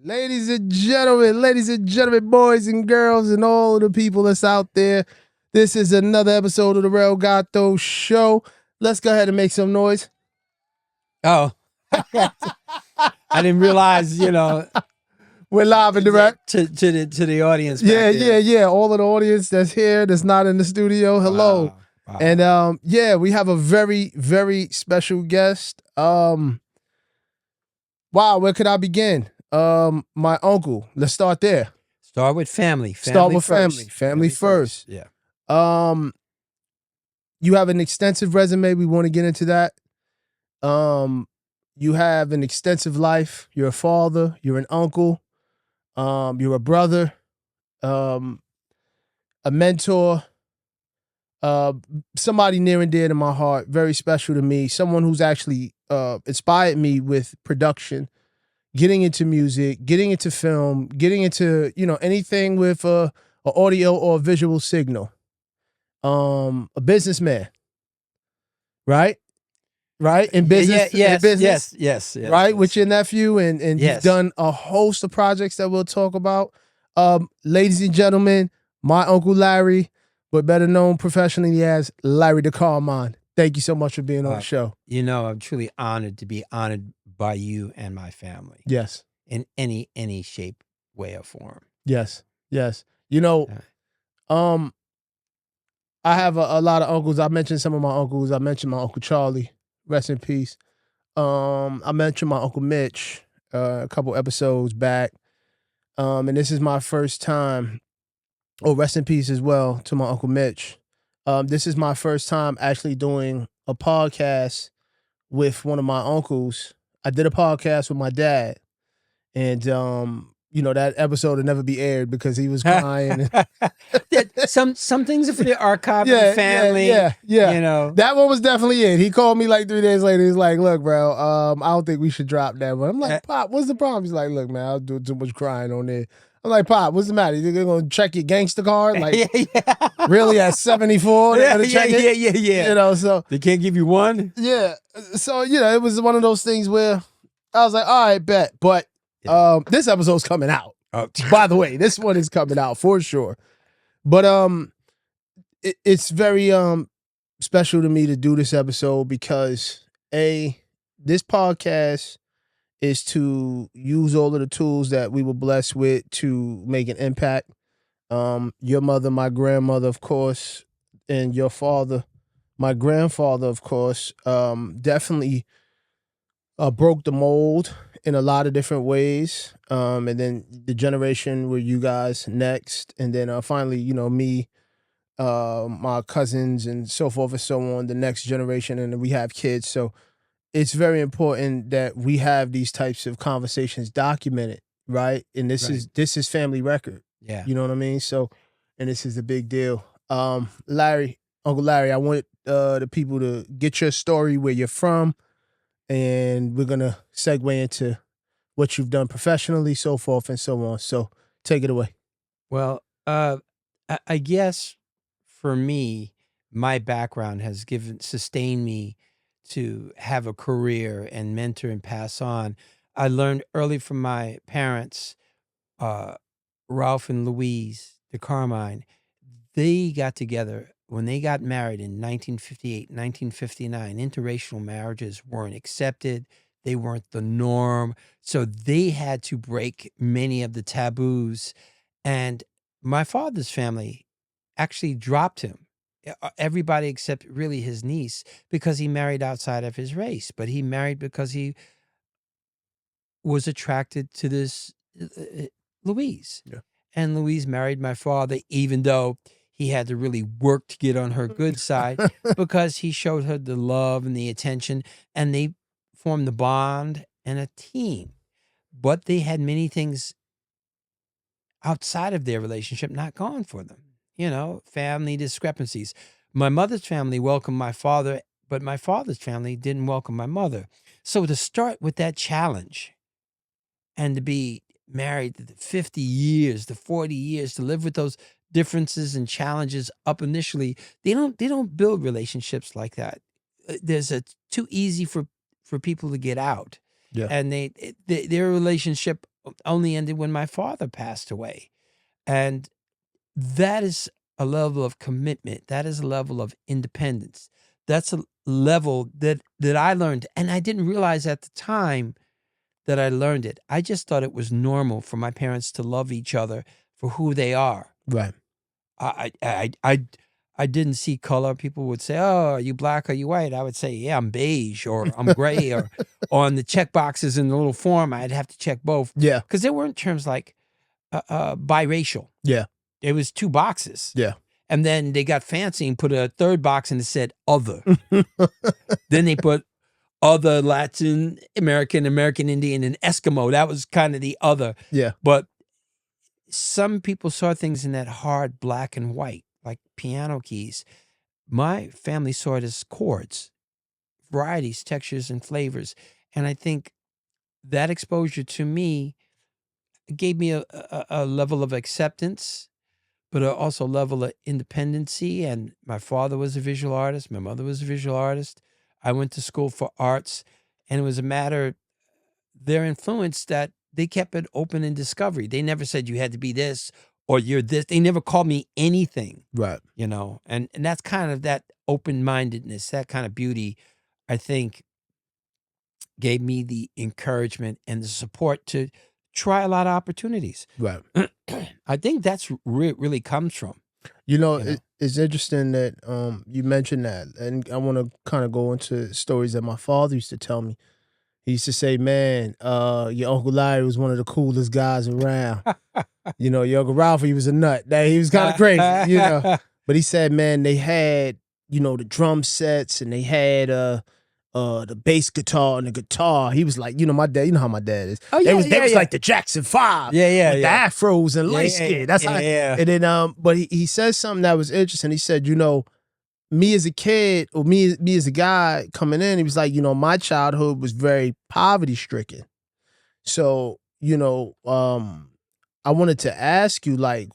Ladies and gentlemen, boys and girls, and all the people that's out there, this is another episode of the Real Gato Show. Let's go ahead and make some noise. Oh, I didn't realize, We're live and direct to the audience. Yeah. All of the audience that's here, that's not in the studio, hello. Wow. And we have a very, very special guest. Wow, where could I begin? My uncle. Let's start there. Start with family. Family first. Yeah. You have an extensive resume. We want to get into that. You have an extensive life. You're a father. You're an uncle. You're a brother. A mentor. Somebody near and dear to my heart. Very special to me. Someone who's actually inspired me with production, getting into music, getting into film, getting into anything with a audio or a visual signal. A businessman, right? In business, Yes. Right, with your nephew, and Yes. You've done a host of projects that we'll talk about. Ladies and gentlemen, my Uncle Larry, but better known professionally as Larry the Carmine. Thank you so much for being on the show. I'm truly honored to be honored by you and my family. Yes. In any shape, way, or form. Yes. I have a lot of uncles. I mentioned some of my uncles. I mentioned my Uncle Charlie, rest in peace. I mentioned my Uncle Mitch a couple episodes back. And this is my first time. Oh, rest in peace as well to my Uncle Mitch. This is my first time actually doing a podcast with one of my uncles. I did a podcast with my dad, and that episode will never be aired because he was crying. some things are for the archive of the family. Yeah. That one was definitely it. He called me like 3 days later. He's like, "Look, bro, I don't think we should drop that one." I'm like, "Pop, what's the problem?" He's like, "Look, man, I'll do too much crying on there." I'm like, "Pop, what's the matter? You're gonna check your gangster card? Like, really at 74? They're gonna check it?" Yeah. So they can't give you one. Yeah. So it was one of those things where I was like, "All right, bet." But this episode's coming out. Oh. By the way, this one is coming out for sure. But it's very special to me to do this episode because this podcast is to use all of the tools that we were blessed with to make an impact. Your mother, my grandmother, of course, and your father, my grandfather, of course, definitely broke the mold in a lot of different ways. And then the generation where you guys next, and then finally, me, my cousins, and so forth and so on, the next generation, and we have kids. So it's very important that we have these types of conversations documented, right? And this is family record. Yeah. You know what I mean? So, and this is a big deal. Larry, Uncle Larry, I want the people to get your story, where you're from, and we're going to segue into what you've done professionally, so forth and so on. So take it away. Well, I guess for me, my background has sustained me to have a career and mentor and pass on. I learned early from my parents, Ralph and Louise de Carmine. They got together when they got married in 1958, 1959. Interracial marriages weren't accepted. They weren't the norm. So they had to break many of the taboos. And my father's family actually dropped him. Everybody except really his niece, because he married outside of his race. But he married because he was attracted to this Louise. Yeah. And Louise married my father, even though he had to really work to get on her good side, because he showed her the love and the attention, and they formed the bond and a team. But they had many things outside of their relationship not going for them. Family discrepancies. My mother's family welcomed my father, but my father's family didn't welcome my mother. So to start with that challenge and to be married to 50 years, to 40 years, to live with those differences and challenges up initially, they don't build relationships like that. There's too easy for people to get out. Yeah. And their relationship only ended when my father passed away. And that is a level of commitment. That is a level of independence. That's a level that I learned. And I didn't realize at the time that I learned it. I just thought it was normal for my parents to love each other for who they are. Right. I didn't see color. People would say, "Oh, are you black? Are you white?" I would say, "Yeah, I'm beige or I'm gray," or on the check boxes in the little form, I'd have to check both. Yeah. Because there weren't terms like biracial. Yeah. It was 2 boxes. Yeah. And then they got fancy and put a 3rd box and it said other. Then they put other Latin American, American Indian, and Eskimo. That was kind of the other. Yeah. But some people saw things in that hard black and white, like piano keys. My family saw it as chords, varieties, textures, and flavors. And I think that exposure to me gave me a level of acceptance, but also a level of independency. And my father was a visual artist. My mother was a visual artist. I went to school for arts. And it was a matter, their influence, that they kept it open in discovery. They never said you had to be this or you're this. They never called me anything. Right. You know, and that's kind of that open-mindedness, that kind of beauty, I think, gave me the encouragement and the support to try a lot of opportunities. Right. I think that's where it really comes from. You know, it's interesting that you mentioned that, and I want to kind of go into stories that my father used to tell me. He used to say, "Man, your Uncle Larry was one of the coolest guys around. You know, your Uncle Ralph, he was a nut. He was kind of crazy, you know." But he said, man, they had, you know, the drum sets, and they had the bass guitar and the guitar. He was like, you know, my dad, you know how my dad is. Oh, yeah, They was like the Jackson 5. Yeah. With the afros and light skin. That's how. Yeah. And then, but he said something that was interesting. He said, you know, me as a kid, or me as a guy coming in, he was like, you know, my childhood was very poverty stricken. So, you know, I wanted to ask you, like,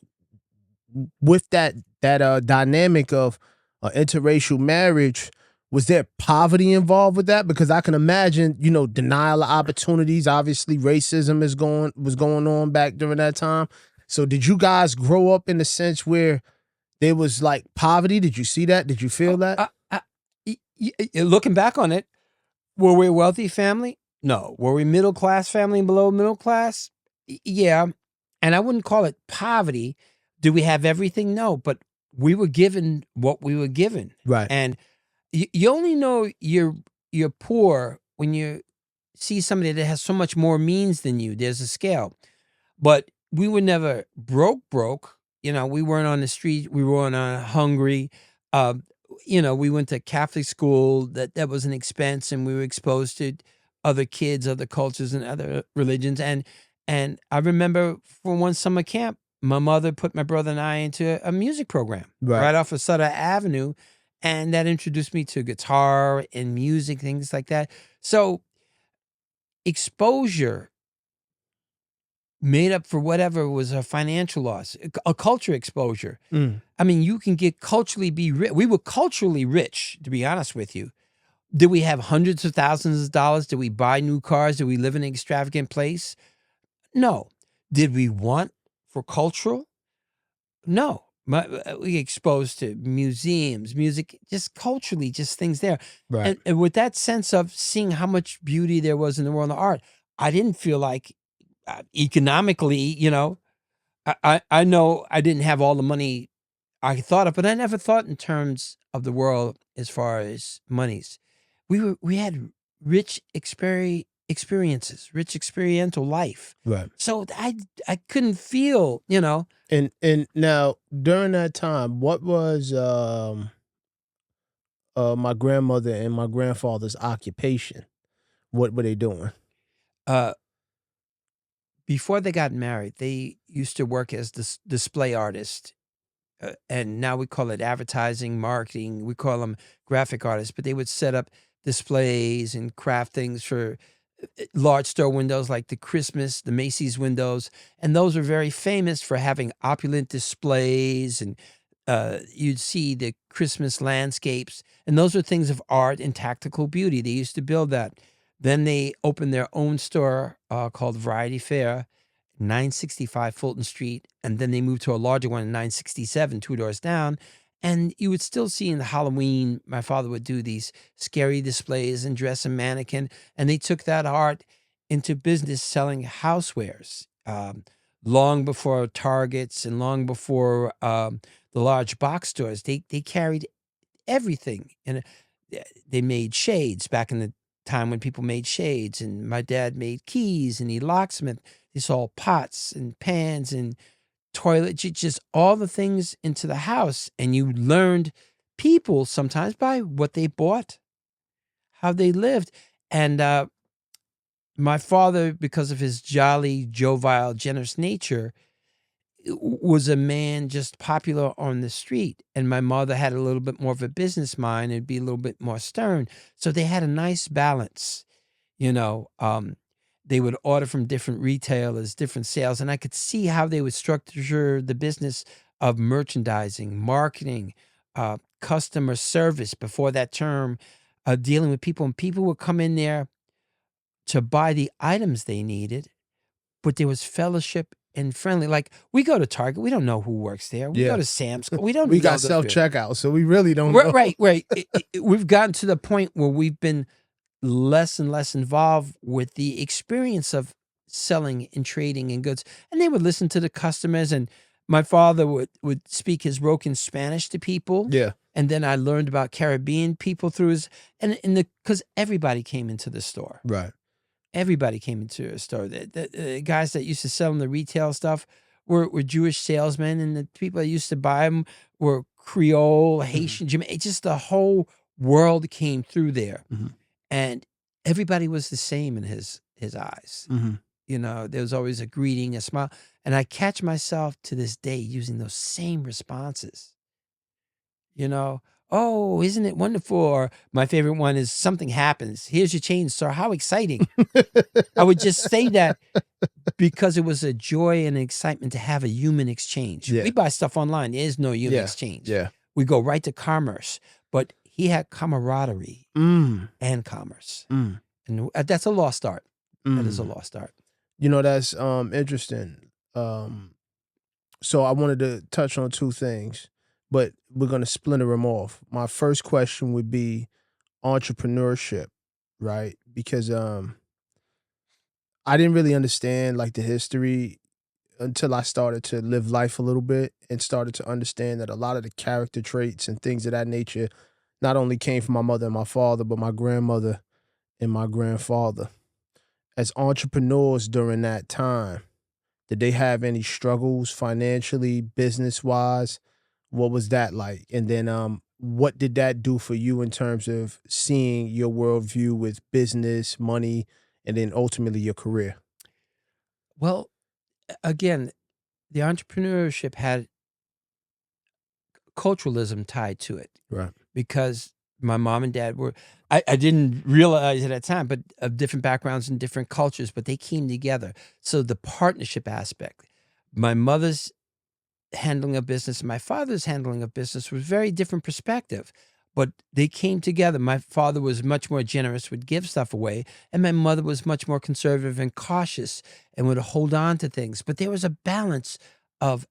with that dynamic of interracial marriage, was there poverty involved with that? Because I can imagine, you know, denial of opportunities. Obviously, racism was going on back during that time. So did you guys grow up in the sense where there was like poverty? Did you see that? Did you feel that? Looking back on it, were we a wealthy family? No. Were we middle class family and below middle class? Yeah. And I wouldn't call it poverty. Do we have everything? No. But we were given what we were given. Right. And you only know you're poor when you see somebody that has so much more means than you. There's a scale. But we were never broke. You know, we weren't on the street. We weren't hungry. You know, we went to Catholic school. That was an expense, and we were exposed to other kids, other cultures, and other religions. And I remember for one summer camp, my mother put my brother and I into a music program right off of Sutter Avenue, and that introduced me to guitar and music, things like that. So exposure made up for whatever was a financial loss, a culture exposure. I mean, you can get culturally be rich. We were culturally rich, to be honest with you. Did we have hundreds of thousands of dollars? Did we buy new cars? Did we live in an extravagant place? No. Did we want for cultural? No. We exposed to museums, music, just culturally, just things there. Right. And with that sense of seeing how much beauty there was in the world of art, I didn't feel like economically, you know, I know I didn't have all the money I thought of, but I never thought in terms of the world as far as monies. We had rich experiences, rich experiential life. Right. So I couldn't feel, you know. And now during that time, what was my grandmother and my grandfather's occupation? What were they doing? Before they got married, they used to work as display artists. And now we call it advertising, marketing. We call them graphic artists, but they would set up displays and craft things for large store windows like the Macy's windows. And those are very famous for having opulent displays, and you'd see the Christmas landscapes. And those are things of art and tactical beauty. They used to build that. Then they opened their own store called Variety Fair. 965 Fulton Street, and then they moved to a larger one in 967, 2 doors down. And you would still see in the Halloween, my father would do these scary displays and dress a mannequin. And they took that art into business selling housewares. Long before Targets and long before the large box stores, they carried everything. And they made shades back in the time when people made shades. And my dad made keys, and he locksmith. He sold pots and pans and toilet, just all the things into the house. And you learned people sometimes by what they bought, how they lived. And my father, because of his jolly, jovial, generous nature, was a man just popular on the street. And my mother had a little bit more of a business mind and be a little bit more stern. So they had a nice balance, you know. They would order from different retailers, different sales, and I could see how they would structure the business of merchandising, marketing, customer service before that term, dealing with people. And people would come in there to buy the items they needed, but there was fellowship and friendly. Like, we go to Target, we don't know who works there. We go to Sam's, we don't we know got self-checkout, so we really don't know. Right. We've gotten to the point where we've been less and less involved with the experience of selling and trading in goods. And they would listen to the customers, and my father would speak his broken Spanish to people. Yeah. And then I learned about Caribbean people through his, because everybody came into the store. Right. Everybody came into a store. The guys that used to sell them the retail stuff were Jewish salesmen, and the people that used to buy them were Creole, Haitian, Jamaican. Just the whole world came through there. And everybody was the same in his eyes. You know, there was always a greeting, a smile. And I catch myself to this day using those same responses. You know, oh, isn't it wonderful? Or my favorite one is, something happens. Here's your change, sir. How exciting. I would just say that because it was a joy and excitement to have a human exchange. We buy stuff online. There is no human exchange. We go right to commerce. But he had camaraderie and commerce. And that's a lost art. That is a lost art. You know, that's interesting. So I wanted to touch on two things, but we're going to splinter them off. My first question would be entrepreneurship, right? Because I didn't really understand like the history until I started to live life a little bit and started to understand that a lot of the character traits and things of that nature not only came from my mother and my father, but my grandmother and my grandfather. As entrepreneurs during that time, did they have any struggles financially, business-wise? What was that like? And then what did that do for you in terms of seeing your worldview with business, money, and then ultimately your career? Well, again, the entrepreneurship had culturalism tied to it. Right. Because my mom and dad were, I didn't realize at that time, but of different backgrounds and different cultures, but they came together. So the partnership aspect, my mother's handling of business and my father's handling of business was very different perspective, but they came together. My father was much more generous, would give stuff away, and my mother was much more conservative and cautious and would hold on to things. But there was a balance of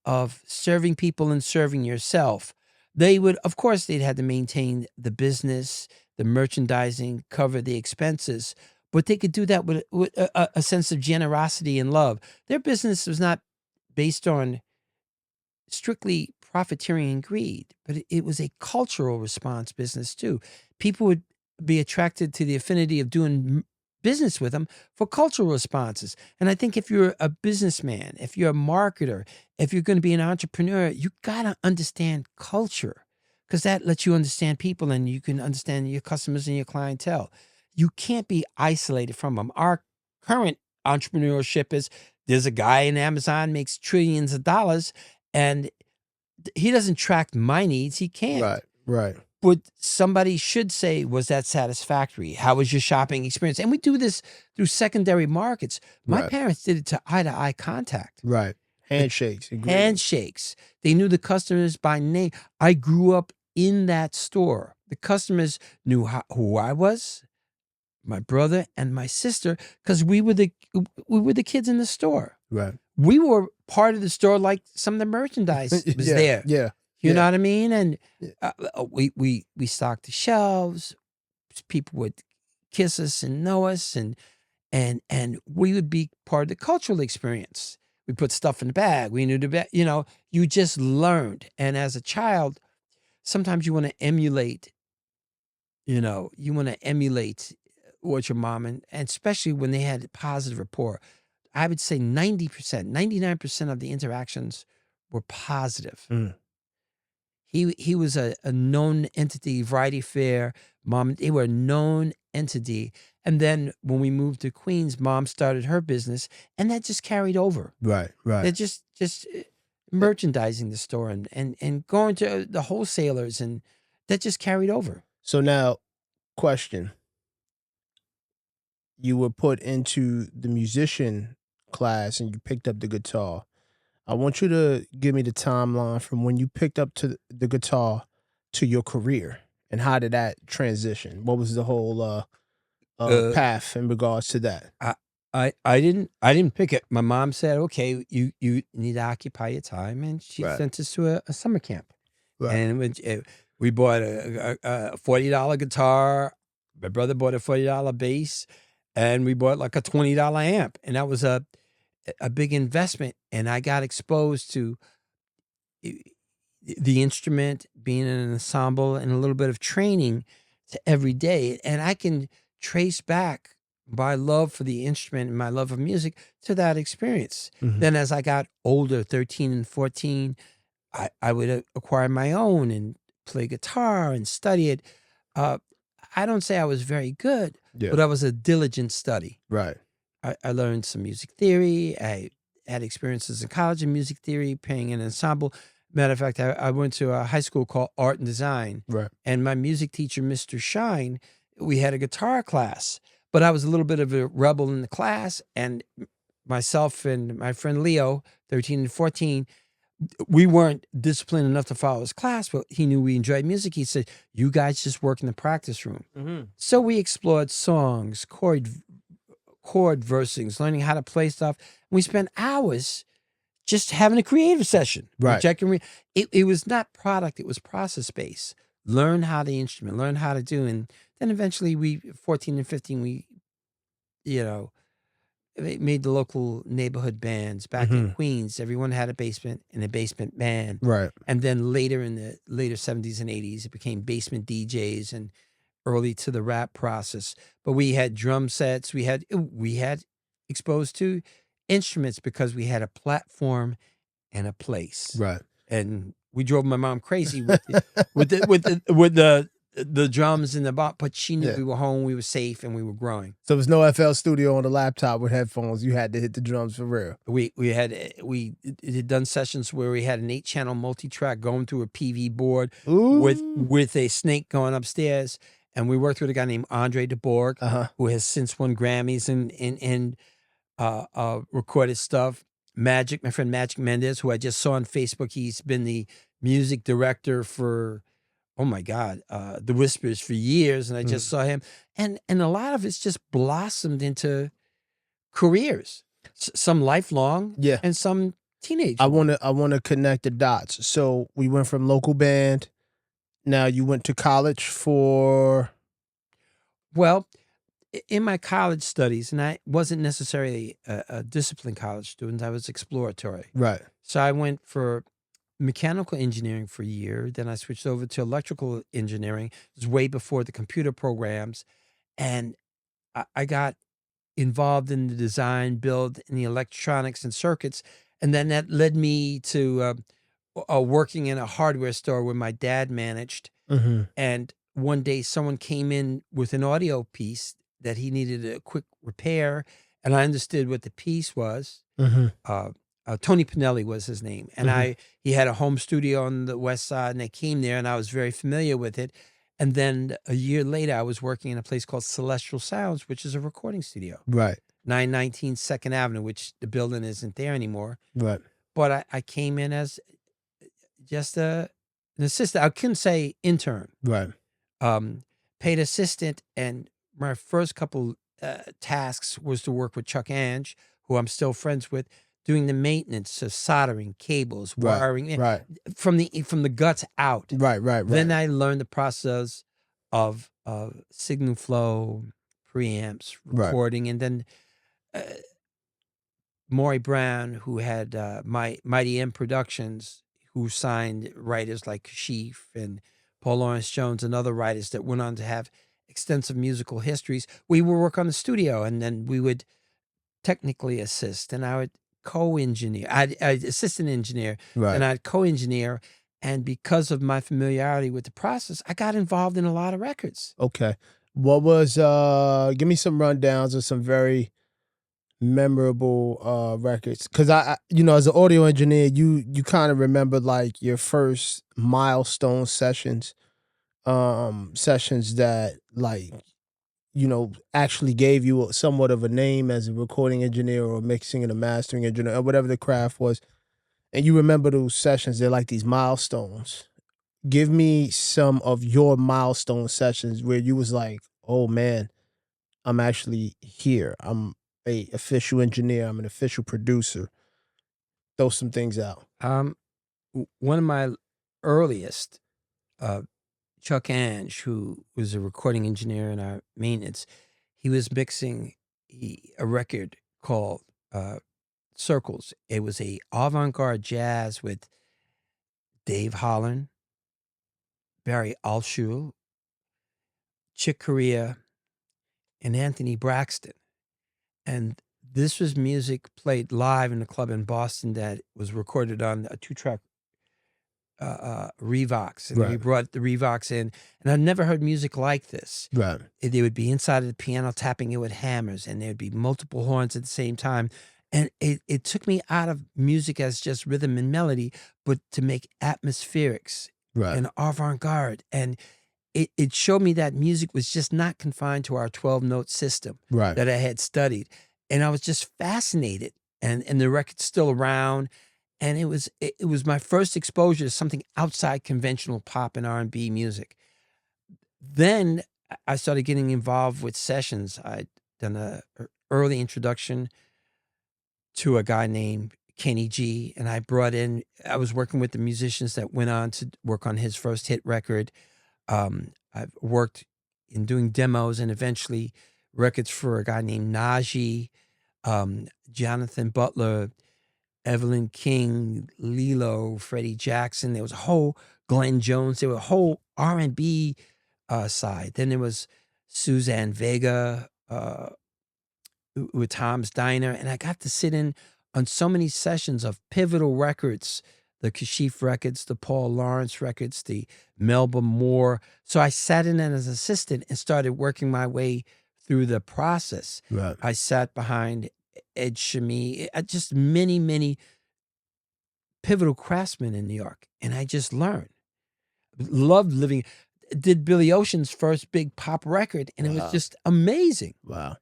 serving people and serving yourself. They would, of course, they'd had to maintain the business, the merchandising, cover the expenses, but they could do that with a sense of generosity and love. Their business was not based on strictly profiteering and greed, but it was a cultural response business too. People would be attracted to the affinity of doing business with them for cultural responses. And I think if you're a businessman, if you're a marketer, if you're going to be an entrepreneur, you got to understand culture, because that lets you understand people and you can understand your customers and your clientele. You can't be isolated from them. Our current entrepreneurship is, there's a guy in Amazon makes trillions of dollars, and he doesn't track my needs. He can't. Right. But somebody should say, was that satisfactory? How was your shopping experience? And we do this through secondary markets. My parents did it to eye contact. Right. Handshakes. Handshakes. They knew the customers by name. I grew up in that store. The customers knew who I was, my brother and my sister, because we were the kids in the store. Right. we were part of the store, like some of the merchandise was Yeah, there. yeah, You know yeah. what I mean? And Yeah. we stocked the shelves. People would kiss us and know us, and we would be part of the cultural experience. We put stuff in the bag. We knew the bag. You know, you just learned. And as a child, sometimes you want to emulate. You want to emulate what your mom and especially when they had positive rapport. I would say 90%, 99% of the interactions were positive. Mm. He was a known entity, Variety Fair, mom, they were a known entity. And then when we moved to Queens, mom started her business, and that just carried over. Right, They're right. just merchandising the store and going to the wholesalers, and that just carried over. So now, question. You were put into the musician class and you picked up the guitar. I want you to give me the timeline from when you picked up to the guitar to your career, and how did that transition? What was the whole Uh, path in regards to that? I didn't pick it. My mom said, "Okay, you need to occupy your time," and she Right, sent us to a summer camp. right. And we bought a $40 guitar. My brother bought a $40 bass, and we bought like a $20 amp, and that was a big investment. And I got exposed to the instrument, being in an ensemble, and a little bit of training to every day. And I can trace back my love for the instrument and my love of music to that experience. Mhm. Then as I got older, 13 and 14, I would acquire my own and play guitar and study it. Uh, I don't say I was very good, Yeah, but I was a diligent study. right. I learned some music theory. I had experiences in college in music theory, playing in an ensemble. Matter of fact, I went to a high school called Art and Design, Right. and my music teacher, Mr. Shine, we had a guitar class, but I was a little bit of a rebel in the class, and myself and my friend Leo, 13 and 14, we weren't disciplined enough to follow his class, but he knew we enjoyed music. He said, "You guys just work in the practice room." Mm-hmm. So we explored songs, chord versing's, learning how to play stuff. We spent hours just having a creative session. Right. It was not product, it was process based. Learn how the instrument, learn how to do. And then eventually 14 and 15, we, you know, made the local neighborhood bands back in Mhm. Queens. Everyone had a basement and a basement band. Right. And then later in the later 70s and 80s, it became basement DJs and early to the rap process. But we had drum sets. We had exposed to instruments because we had a platform and a place. Right. And we drove my mom crazy with the drums and the bop, but she knew Yeah. we were home, we were safe, and we were growing. So there's no FL Studio on the laptop with headphones. You had to hit the drums for real. We had done sessions where we had an 8-channel multi-track going through a PV board Ooh. with a snake going upstairs, and we worked with a guy named Andre DeBorg, Uh-huh. who has since won Grammys and recorded stuff. My friend Magic Mendez, who I just saw on Facebook, he's been the music director for, oh my God, The Whispers for years, and I just saw him, and a lot of it's just blossomed into careers, some lifelong, Yeah. and some teenage. I wanna connect the dots. So we went from local band. Now you went to college for Well, in my college studies, and I wasn't necessarily a disciplined college student, I was exploratory. right. So I went for mechanical engineering for a year. Then I switched over to electrical engineering. It was way before the computer programs. And I got involved in the design, build, and the electronics and circuits. And then that led me to working in a hardware store where my dad managed. Mm-hmm. And one day someone came in with an audio piece that he needed a quick repair. And I understood what the piece was. Mm-hmm. Tony Pinelli was his name. And Mhm. he had a home studio on the West Side, and I came there and I was very familiar with it. And then a year later, I was working in a place called Celestial Sounds, which is a recording studio, Right. 919 Second Avenue, which the building isn't there anymore. Right. But I came in as just an assistant. I couldn't say intern. Right. Paid assistant, and my first couple tasks was to work with Chuck Ange, who I'm still friends with. doing the maintenance of soldering, cables, Right. wiring, Right. from the guts out. Right. Right. Then Right. I learned the process of signal flow, preamps, Right. recording, and then uh, Maury Brown, who had Mighty M Productions, who signed writers like Kashif and Paul Lawrence Jones and other writers that went on to have extensive musical histories. We would work on the studio, and then we would technically assist, and I would co-engineer. I'd assistant engineer, Right. and I'd co-engineer. And because of my familiarity with the process, I got involved in a lot of records. Okay. What was give me some rundowns of some very memorable records, because as an audio engineer, you kind of remember like your first milestone sessions, sessions that like actually gave you somewhat of a name as a recording engineer or mixing and a mastering engineer or whatever the craft was, and you remember those sessions. They're like these milestones. Give me some of your milestone sessions where you was like, oh man, I'm actually here. I'm a official engineer. I'm an official producer. Throw some things out. One of my earliest, Chuck Ange, who was a recording engineer in our maintenance, he was mixing a record called Circles. It was a avant-garde jazz with Dave Holland, Barry Altschul, Chick Corea, and Anthony Braxton. And this was music played live in a club in Boston that was recorded on a 2-track Revox. And we brought the Revox in, and I'd never heard music like this. Right. They would be inside of the piano tapping it with hammers, and there'd be multiple horns at the same time. And it took me out of music as just rhythm and melody, but to make atmospherics Right. and avant-garde. And it showed me that music was just not confined to our 12-note system Right. that I had studied. And I was just fascinated. And the record's still around. And it was my first exposure to something outside conventional pop and R&B music. Then I started getting involved with sessions. I'd done an early introduction to a guy named Kenny G, and I was working with the musicians that went on to work on his first hit record. I've worked in doing demos and eventually records for a guy named Najee, Jonathan Butler, Evelyn King, Lilo, Freddie Jackson. There was a whole Glenn Jones. There was a whole R&B side. Then there was Suzanne Vega with Tom's Diner. And I got to sit in on so many sessions of pivotal records, the Kashif records, the Paul Lawrence records, the Melba Moore. So I sat in as an assistant and started working my way through the process. Right. I sat behind Ed Shami, just many, many pivotal craftsmen in New York. And I just learned. Loved living. Did Billy Ocean's first big pop record, and it was just amazing. Wow.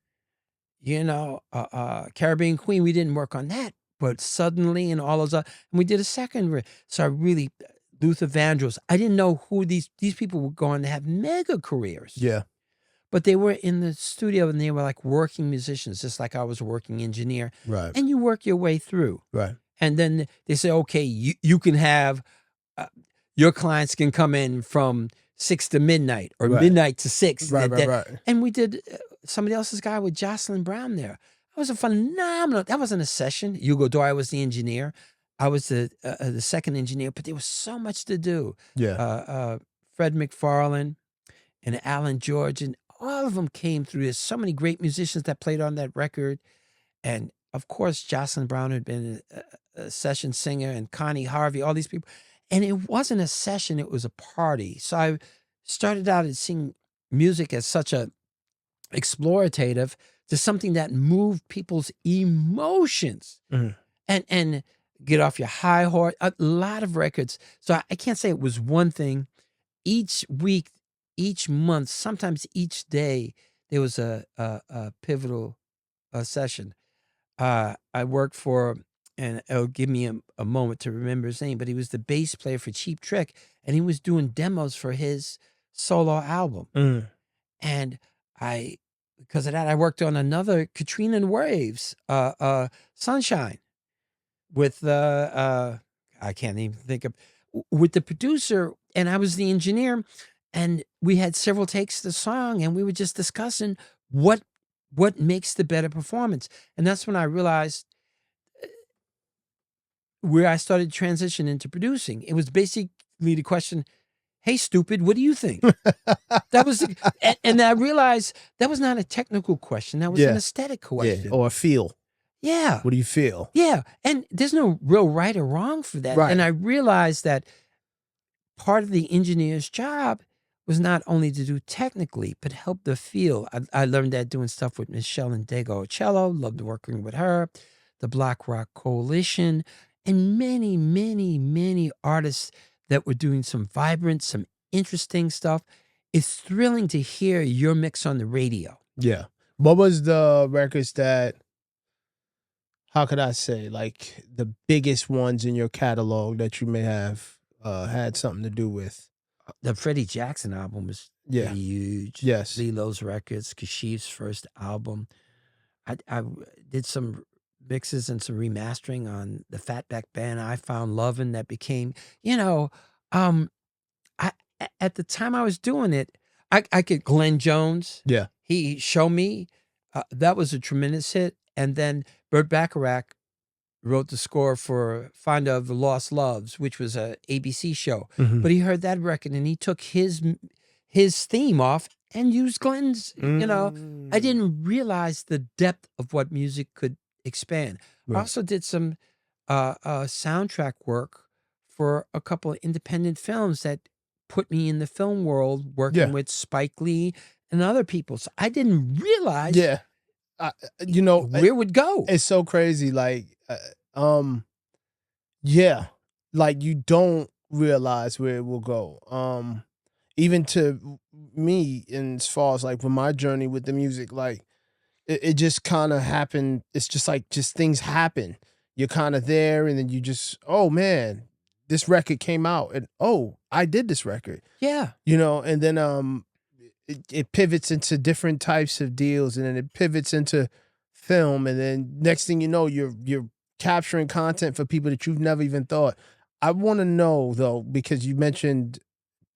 Caribbean Queen, we didn't work on that, but suddenly and all those, and we did a second. So I really, Luther Vandross, I didn't know who these people were going to have mega careers. Yeah. But they were in the studio and they were like working musicians, just like I was a working engineer. Right. And you work your way through. Right. And then they say, okay, you can have, your clients can come in from 6 to midnight or midnight to 6. Right. And we did somebody else's guy with Jocelyn Brown there. It was a phenomenal, that wasn't a session. Hugo Dwyer was the engineer. I was the second engineer, but there was so much to do. Yeah. Fred McFarlane and Alan George, and all of them came through. There's so many great musicians that played on that record. And of course, Jocelyn Brown had been a session singer, and Connie Harvey, all these people. And it wasn't a session, it was a party. So I started out at seeing music as such a explorative to something that moved people's emotions. Mhm. And get off your high horse, a lot of records. So I can't say it was one thing. Each week, each month, sometimes each day, there was a pivotal session. I worked for, and it'll give me a moment to remember his name, but he was the bass player for Cheap Trick, and he was doing demos for his solo album. Mm. And because of that, I worked on another Katrina and Waves, Sunshine. with I can't even think of with the producer, and I was the engineer, and we had several takes of the song, and we were just discussing what makes the better performance, and that's when I realized where I started transition into producing. It was basically the question, "Hey, stupid, what do you think?" That was, and I realized that was not a technical question. That was an Yeah. aesthetic Yeah. question. Or feel. Yeah. What do you feel? Yeah. And there's no real right or wrong for that. Right. And I realized that part of the engineer's job was not only to do technically, but help the feel. I learned that doing stuff with Michelle Ndegeocello, loved working with her, the Black Rock Coalition, and many, many, many artists that were doing some vibrant, some interesting stuff. It's thrilling to hear your mix on the radio. Yeah. What was the records that, how could I say, like the biggest ones in your catalog that you may have had something to do with? The Freddie Jackson album was Yeah. pretty huge. Yes. Lilo's Records, Kashif's first album. I did some mixes and some remastering on the Fatback Band. I Found Lovin' that became, I at the time I was doing it, I could Glenn Jones. Yeah. He Show Me, that was a tremendous hit. And then Burt Bacharach wrote the score for Find of the Lost Loves, which was a ABC show. Mhm. But he heard that record and he took his theme off and used Glenn's. I didn't realize the depth of what music could expand. I Right. also did some soundtrack work for a couple of independent films that put me in the film world, working Yeah. with Spike Lee and other people. So I didn't realize Yeah. where it would go. It's so crazy. Like, yeah, like you don't realize where it will go. Even to me, and as far as like with my journey with the music, like it just kind of happened. It's just like just things happen. You're kind of there, and then you just, oh man, this record came out, and oh, I did this record. Yeah. And then it pivots into different types of deals, and then it pivots into film, and then next thing you know, you're capturing content for people that you've never even thought. I want to know though, because you mentioned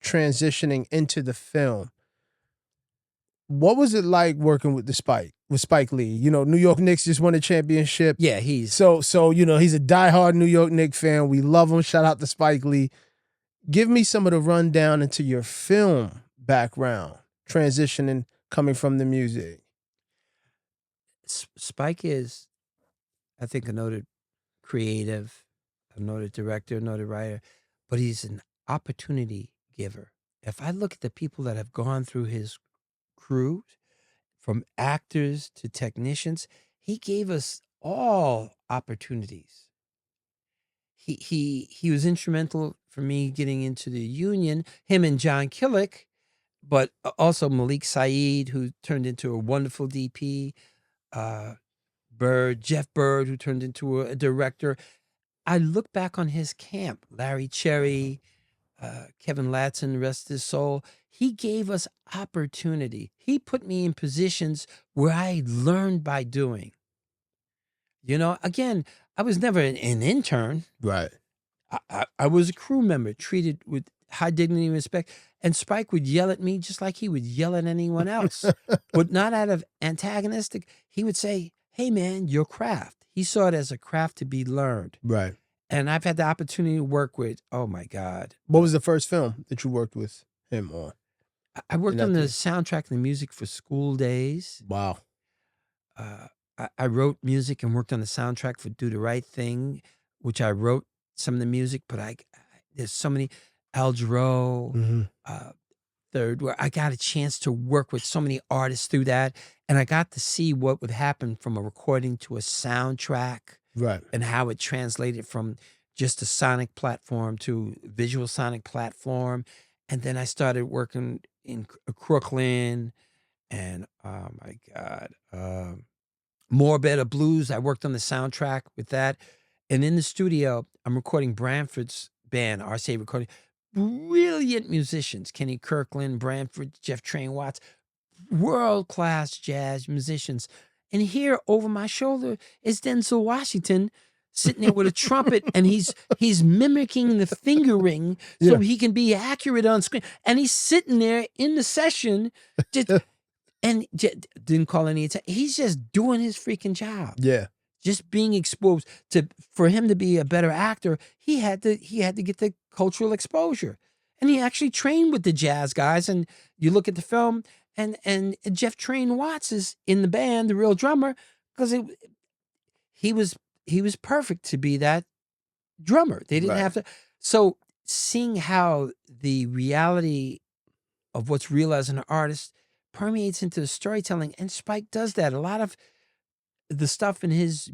transitioning into the film. What was it like working with Spike Lee? New York Knicks just won a championship. Yeah, he's So he's a diehard New York Knicks fan. We love him. Shout out to Spike Lee. Give me some of the rundown into your film background, transitioning, coming from the music. Spike is, I think, a noted creative, a noted director, a noted writer, but he's an opportunity giver. If I look at the people that have gone through his crew, from actors to technicians, he gave us all opportunities. He was instrumental for me getting into the union, him and John Killick, but also Malik Saeed, who turned into a wonderful DP, Jeff Bird, who turned into a director. I look back on his camp, Larry Cherry, Kevin Latson, rest his soul. He gave us opportunity. He put me in positions where I learned by doing. Again, I was never an intern. Right. I was a crew member, treated with high dignity and respect. And Spike would yell at me just like he would yell at anyone else, but not out of antagonistic. He would say, "Hey, man, your craft." He saw it as a craft to be learned. Right. And I've had the opportunity to work with, oh my God. What was the first film that you worked with him on? I worked on the soundtrack and the music for School Days. Wow. I wrote music and worked on the soundtrack for Do the Right Thing, which I wrote some of the music, but there's so many, Al Jarreau, Third, where I got a chance to work with so many artists through that. And I got to see what would happen from a recording to a soundtrack. Right. And how it translated from just a sonic platform to visual sonic platform. And then I started working in Crooklyn and, oh my God, More Better Blues. I worked on the soundtrack with that. And in the studio, I'm recording Branford's band, RCA Recording. Brilliant musicians, Kenny Kirkland, Branford, Jeff Train Watts, world-class jazz musicians. And here over my shoulder is Denzel Washington sitting there with a trumpet, and he's mimicking the fingering so he can be accurate on screen. And he's sitting there in the session, and didn't call any attention. He's just doing his freaking job. Yeah. Just being exposed for him to be a better actor, he had to get the cultural exposure. And he actually trained with the jazz guys. And you look at the film, and Jeff Train Watts is in the band, the real drummer, because he was perfect to be that drummer. They didn't have to. So seeing how the reality of what's real as an artist permeates into the storytelling, and Spike does that. A lot of the stuff in his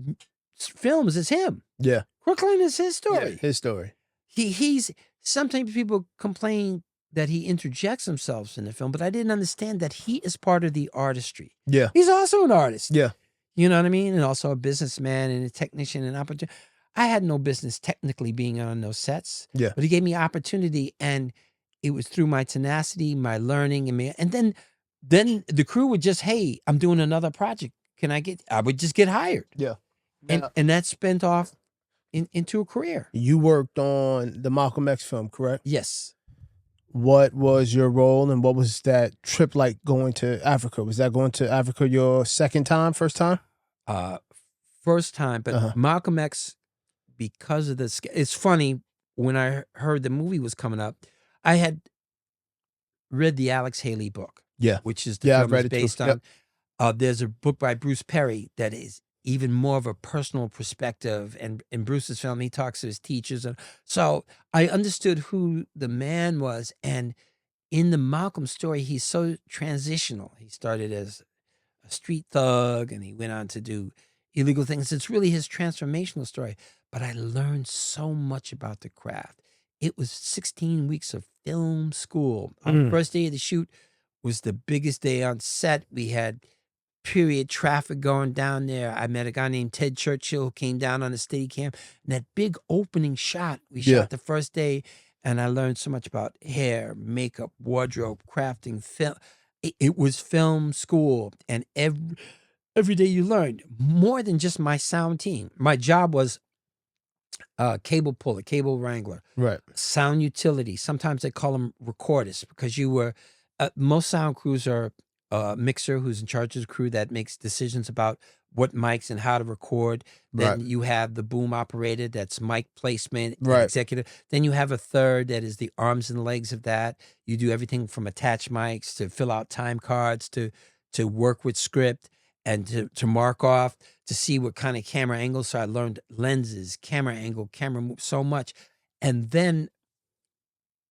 films is him. Yeah. Crooklyn is his story. Yeah, his story. He's sometimes people complain that he interjects himself in the film, but I didn't understand that he is part of the artistry. Yeah. He's also an artist. Yeah. You know what I mean? And also a businessman and a technician and opportunity. I had no business technically being on those sets. Yeah. But he gave me opportunity, and it was through my tenacity, my learning, and then the crew would just, hey, I'm doing another project. I would just get hired. Yeah. And that spent off into a career. You worked on the Malcolm X film, correct? Yes. What was your role, and what was that trip like going to Africa? Was that going to Africa your second time, first time? First time, but Malcolm X, because of this, it's funny, when I heard the movie was coming up, I had read the Alex Haley book. Yeah. Which is the film is based on. There's a book by Bruce Perry that is even more of a personal perspective. And in Bruce's film, he talks to his teachers. And so I understood who the man was. And in the Malcolm story, he's so transitional. He started as a street thug, and he went on to do illegal things. It's really his transformational story. But I learned so much about the craft. It was 16 weeks of film school. On the first day of the shoot was the biggest day on set. We had period traffic going down there. I met a guy named Ted Churchill who came down on a Steadicam. And that big opening shot we shot the first day, and I learned so much about hair, makeup, wardrobe, crafting, film. It was film school, and every day you learned more than just my sound team. My job was cable puller, cable wrangler, sound utility. Sometimes they call them recordists, because you were most sound crews are a mixer who's in charge of the crew that makes decisions about what mics and how to record. Then you have the boom operator, that's mic placement, executive. Then you have a third that is the arms and legs of that. You do everything from attach mics to fill out time cards to work with script and to mark off, to see what kind of camera angles. So I learned lenses, camera angle, camera move, so much. And then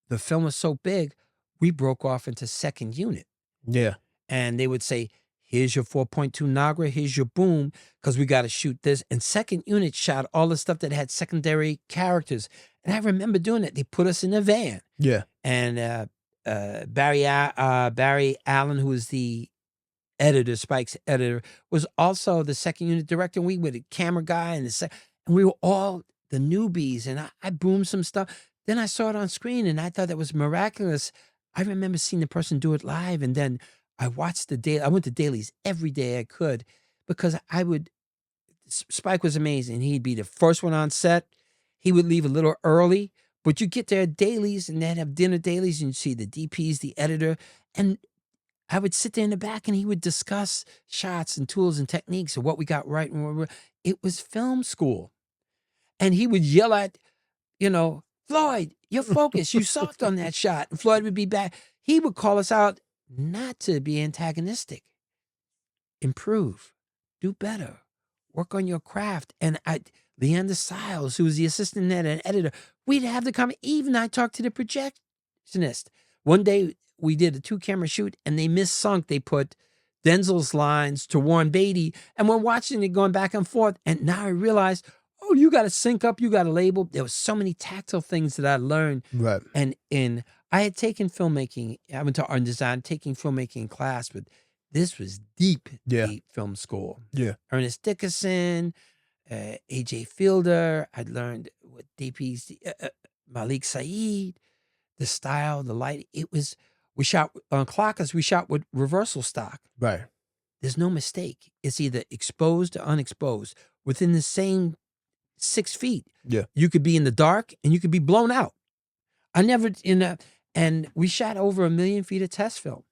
the film was so big, we broke off into second unit. Yeah. And they would say, here's your 4.2 Nagra, here's your boom, because we got to shoot this. And second unit shot all the stuff that had secondary characters. And I remember doing it. They put us in a van. Yeah. And Barry Allen, who was the editor, Spike's editor, was also the second unit director. And we were the camera guy, and we were all the newbies. And I boomed some stuff. Then I saw it on screen, and I thought that was miraculous. I remember seeing the person do it live, and then I watched the daily. I went to dailies every day I could, because Spike was amazing. He'd be the first one on set. He would leave a little early, but you get there at dailies, and they'd have dinner dailies, and you'd see the DPs, the editor, and I would sit there in the back, and he would discuss shots and tools and techniques and what we got right. It was film school. And he would yell at, Floyd, you're focused. You soft on that shot. And Floyd would be back. He would call us out not to be antagonistic. Improve. Do better. Work on your craft. And Leander Siles, who was the assistant editor, we'd have the comment. Even I talked to the projectionist. One day we did a 2-camera shoot, and they missunk. They put Denzel's lines to Warren Beatty, and we're watching it going back and forth. And now I realized, you got to sync up, you got to label. There was so many tactile things that I learned. Right. And I had taken filmmaking. I went to art and design, taking filmmaking class, but this was deep film school. Yeah. Ernest Dickerson, A.J. Fielder. I'd learned what DPs, Malik Saeed, the style, the light. We shot on clockers, we shot with reversal stock. Right. There's no mistake. It's either exposed or unexposed within the same 6 feet. Yeah. You could be in the dark and you could be blown out. And we shot over 1 million feet of test film.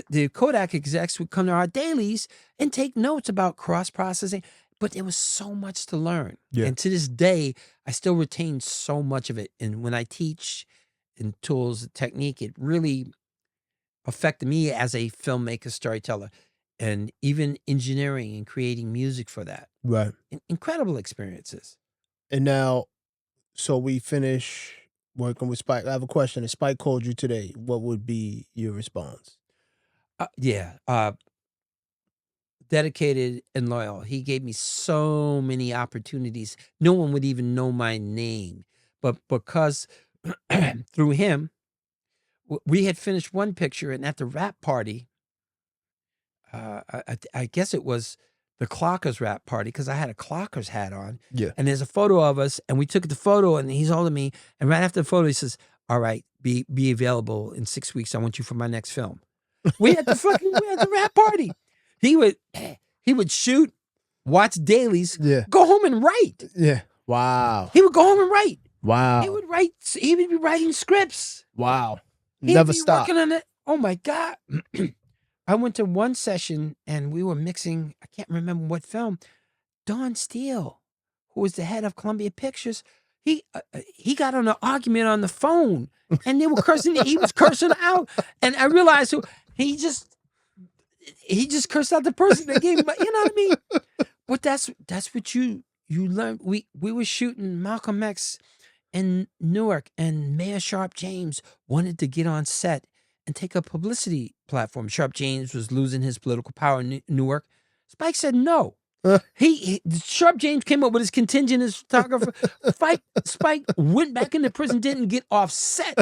The Kodak execs would come to our dailies and take notes about cross-processing, but there was so much to learn. Yeah. And to this day, I still retain so much of it. And when I teach in tools, technique, it really affected me as a filmmaker, storyteller, and even engineering and creating music for that. Right. Incredible experiences. And now, so we finish working with Spike. I have a question. If Spike called you today, what would be your response? Dedicated and loyal. He gave me so many opportunities. No one would even know my name. But because through him, we had finished one picture, and at the wrap party, I guess it was the Clockers wrap party, because I had a Clockers hat on. Yeah. And there's a photo of us, and we took the photo, and he's holding me. And right after the photo, he says, "All right, be available in 6 weeks. I want you for my next film." We had the wrap party. He would shoot, watch dailies, Yeah. go home and write. Yeah. Wow. He would go home and write. Wow. He would be writing scripts. Wow. He'd Never be stop. working on it. Oh my God. I went to one session and we were mixing, I can't remember what film. Don Steele, who was the head of Columbia Pictures, he got on an argument on the phone and they were cursing. He was cursing out. And I realized he just cursed out the person that gave him, you know what I mean? But that's what you learn. We were shooting Malcolm X in Newark, and Mayor Sharp James wanted to get on set and take a publicity platform. Sharp James was losing his political power in Newark. Spike said no. Sharp James came up with his contingent as photographer. Spike went back into prison, didn't get off set.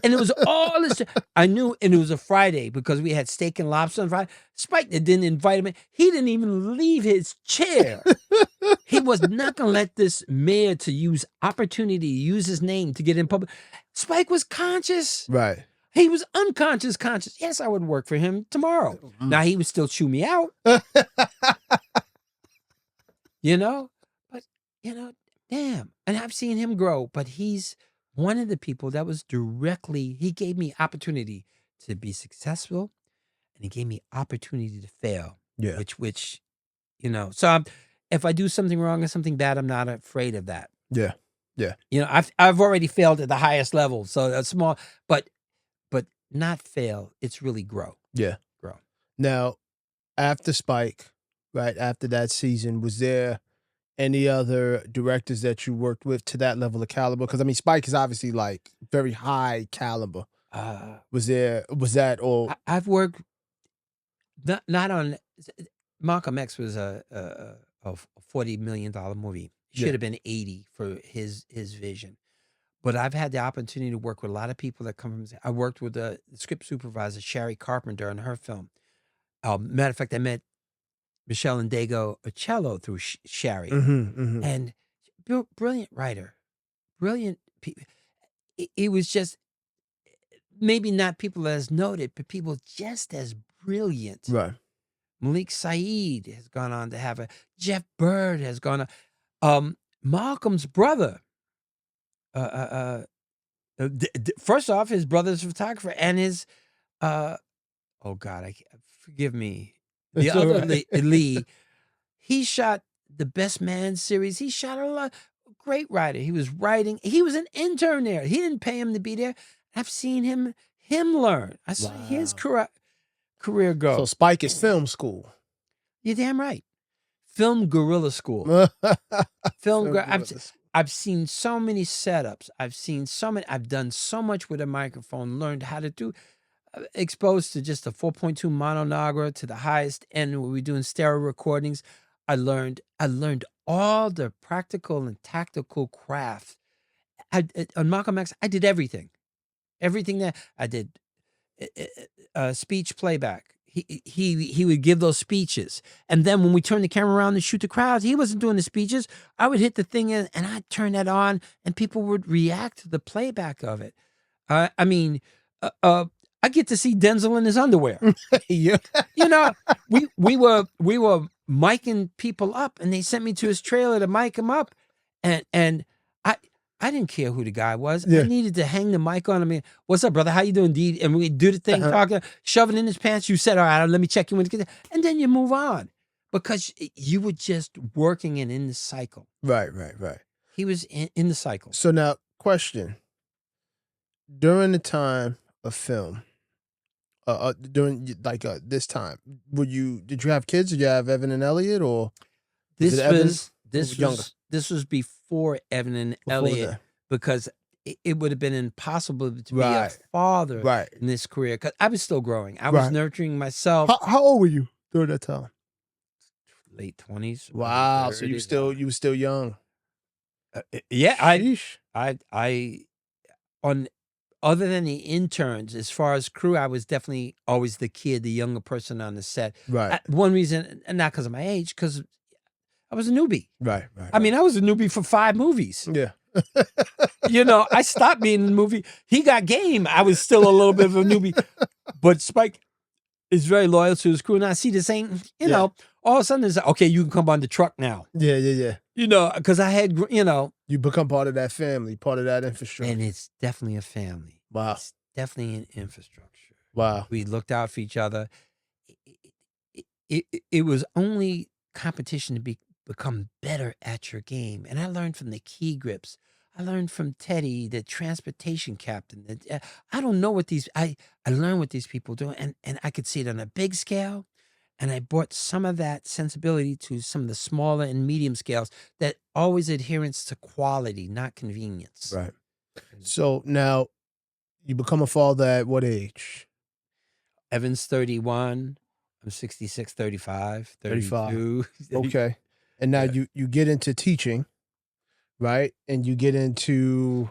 And it was all this. I knew, and it was a Friday because we had steak and lobster on Friday. Spike didn't invite him in. He didn't even leave his chair. He was not going to let this mayor to use opportunity, use his name to get in public. Spike was conscious. Right. He was unconscious, conscious. Yes, I would work for him tomorrow. Now, he would still chew me out. You know, but, damn. And I've seen him grow, but he's one of the people that was he gave me opportunity to be successful, and he gave me opportunity to fail. Yeah. Which, so if I do something wrong or something bad, I'm not afraid of that. Yeah. Yeah. I've already failed at the highest level. So that's small, but not fail. It's really grow. Yeah. Grow. Now, after Spike, right after that season, was there any other directors that you worked with to that level of caliber? Because I mean, Spike is obviously like very high caliber. Was that all? I've worked not on Malcolm X was a $40 million movie. Should have been 80 for his vision. But I've had the opportunity to work with a lot of people that come from. I worked with the script supervisor Sherry Carpenter on her film. Matter of fact, I met Michelle Ndego-Ocello through Sherry, and brilliant writer, brilliant people. It was just maybe not people as noted, but people just as brilliant. Right. Malik Saeed has gone on to have Jeff Bird has gone on. Malcolm's brother. First off, his brother's a photographer, and his oh God, forgive me. The It's other all right. Lee, he shot the Best Man series. He shot a lot. Great writer. He was writing. He was an intern there. He didn't pay him to be there. I've seen him learn. I saw his career go. So Spike is film school. You're damn right. Film guerrilla school. I've seen so many setups. I've done so much with a microphone, learned how to do, exposed to just a 4.2 mono Nagra to the highest end where we're doing stereo recordings. I learned all the practical and tactical craft. On Malcolm X, I did everything. Everything that I did, speech playback. He would give those speeches. And then when we turned the camera around to shoot the crowds, he wasn't doing the speeches. I would hit the thing and I'd turn that on and people would react to the playback of it. I get to see Denzel in his underwear. Yeah. We were miking people up and they sent me to his trailer to mic him up. And I didn't care who the guy was. Yeah. I needed to hang the mic on him. And, what's up, brother? How you doing, D? And we do the thing, talking, shove it in his pants. You said, all right, let me check you in. And then you move on because you were just working and in the cycle. Right. He was in the cycle. So now, question. During the time of film, during like this time, did you have kids? Did you have Evan and Elliot, or This Evan? this was before Evan and Elliot that? Because it would have been impossible to be a Right. father Right. in this career because I was still growing. I was Right. nurturing myself. How old were you during that time? Late 20s. Wow. early So you 30s. were still young. Yeah, Sheesh. I on other than the interns, as far as crew, I was definitely always the kid, the younger person on the set. Right. One reason, and not because of my age, because I was a newbie. Right. I mean, I was a newbie for 5 movies. Yeah. I stopped being in the movie. He got game. I was still a little bit of a newbie. But Spike is very loyal to his crew. And I see this ain't, all of a sudden it's like, okay, you can come on the truck now. Yeah. Because I had, You become part of that family, part of that infrastructure. And it's definitely a family. Wow. It's definitely an infrastructure. Wow. We looked out for each other. It was only competition to become better at your game. And I learned from the key grips. I learned from Teddy, the transportation captain. I don't know what I learned what these people do. And I could see it on a big scale. And I brought some of that sensibility to some of the smaller and medium scales that always adherence to quality, not convenience. Right. So now you become a father at what age? Evan's 31. I'm 36, 35, 32. Okay. And now you get into teaching, right? And you get into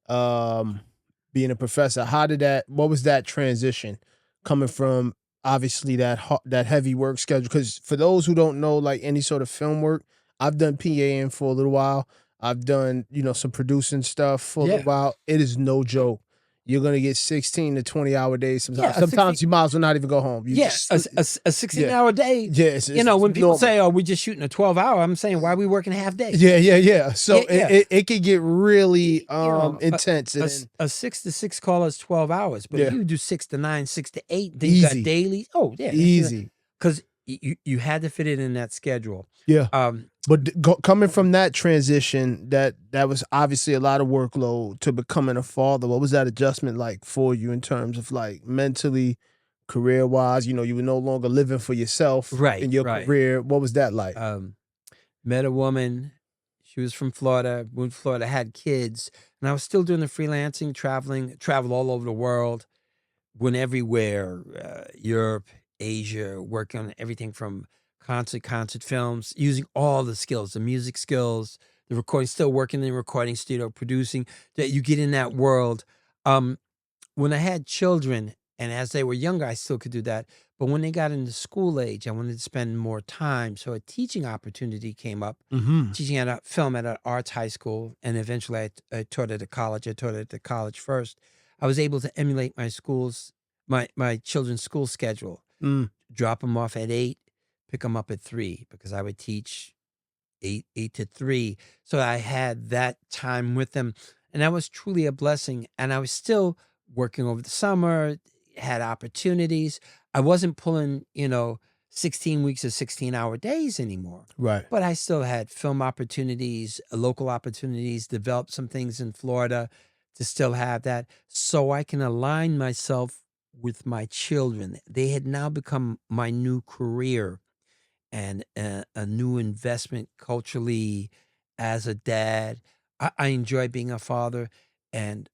being a professor. What was that transition coming from obviously that heavy work schedule? Because for those who don't know, like any sort of film work, I've done PAing for a little while. I've done, some producing stuff for a little while. It is no joke. You're going to get 16 to 20-hour days sometimes. Sometimes you might as well not even go home. A 16-hour day. Yes. When people say, oh, we're just shooting a 12-hour, I'm saying, why are we working half day? Yeah. So it could get really intense. A 6 to 6 call is 12 hours. But if you do 6 to 9, 6 to 8, then you got daily. Oh, yeah. Easy. Because you had to fit it in that schedule. Yeah. But coming from that transition, that was obviously a lot of workload to becoming a father. What was that adjustment like for you in terms of like mentally, career wise? You were no longer living for yourself in your career. What was that like? Met a woman. She was from Florida. Moved to Florida, had kids, and I was still doing the freelancing, traveled all over the world, went everywhere, Europe, Asia, working on everything from concert films, using all the skills, the music skills, the recording, still working in the recording studio, producing, that you get in that world. When I had children, and as they were younger, I still could do that. But when they got into school age, I wanted to spend more time. So a teaching opportunity came up, teaching at a film at an arts high school. And eventually I taught at a college. I taught at the college first. I was able to emulate my children's school schedule. Drop them off at 8, pick them up at 3, because I would teach 8 to 3. So I had that time with them, and that was truly a blessing. And I was still working over the summer, had opportunities. I wasn't pulling, 16 weeks of 16-hour days anymore. Right. But I still had film opportunities, local opportunities, developed some things in Florida to still have that, so I can align myself with my children. They had now become my new career and a new investment culturally as a dad. I enjoy being a father, and